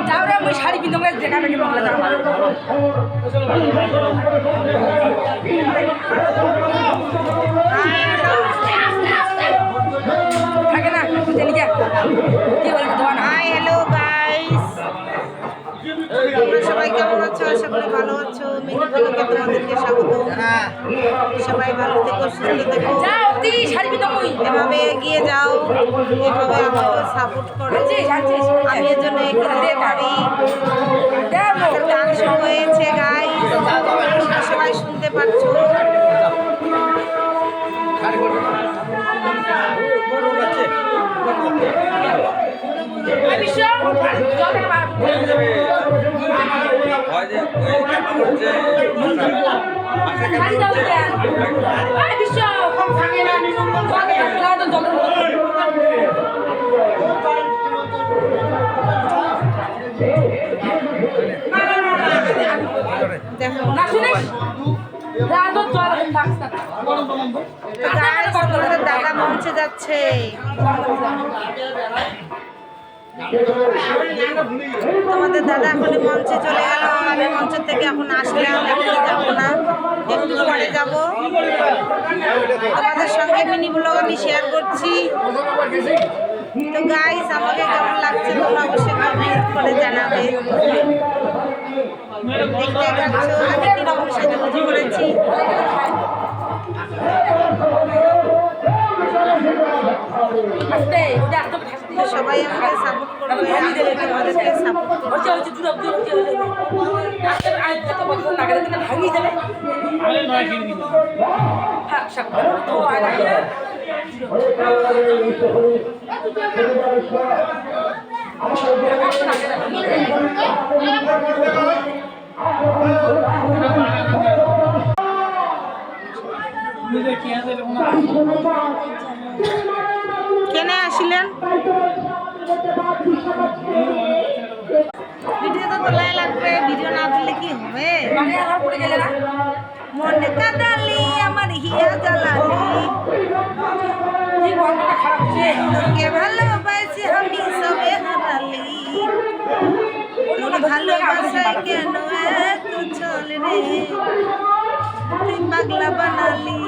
যাও রে মুই শাড়ি পিন্ধব দেখা দেখি বাংলা যাও থাকে না জানি কি বলে দোয়ান। হাই হ্যালো গাইস, তোমরা সবাই কেমন আছো? আশা করি ভালো আছো। মিনি ব্লগে তোমাদেরকে স্বাগত। সবাই ভালো থেকো, সুস্থ থেকো, যাও তুই শাড়ি পিন্ধব মুই এভাবে এগিয়ে যাও, এভাবে আমাকে সাপোর্ট করো। আমি এর জন্য এগিয়ে পারি। গান শুরু হয়েছে গাইস, তোমরা সবাই শুনতে পাচ্ছ। দেখো তোমাদের দাদা মঞ্চে যাচ্ছে। তোমাদের দাদা এখন মঞ্চে চলে গেল। আমি মঞ্চ থেকে এখন আসলাম, এখন যাবো না, একটু পরে যাব। তোমাদের সঙ্গে মিনি ব্লগ আমি শেয়ার করছি। তো গাইস, আমাকে কেমন লাগছে তোমরা অবশ্যই কমেন্ট করে জানাবে। দেখতে পাচ্ছ আমি কিরকম সাজাগুজি করেছি। সবাই আমাকে সাপোর্ট করবে, আমাদেরকে সাপোর্ট কেনে আসিলেন? ভিডিও তো তোলাই লাগবে, ভিডিও না তুললে কি হবে? মনে কাদালি আমার হিয়া জ্বালালি, তোকে ভালোবাসি আমি সবে হারালি, তোর ভালোবাসায় কেন এত চল রে, তুই পাগলা বানালি।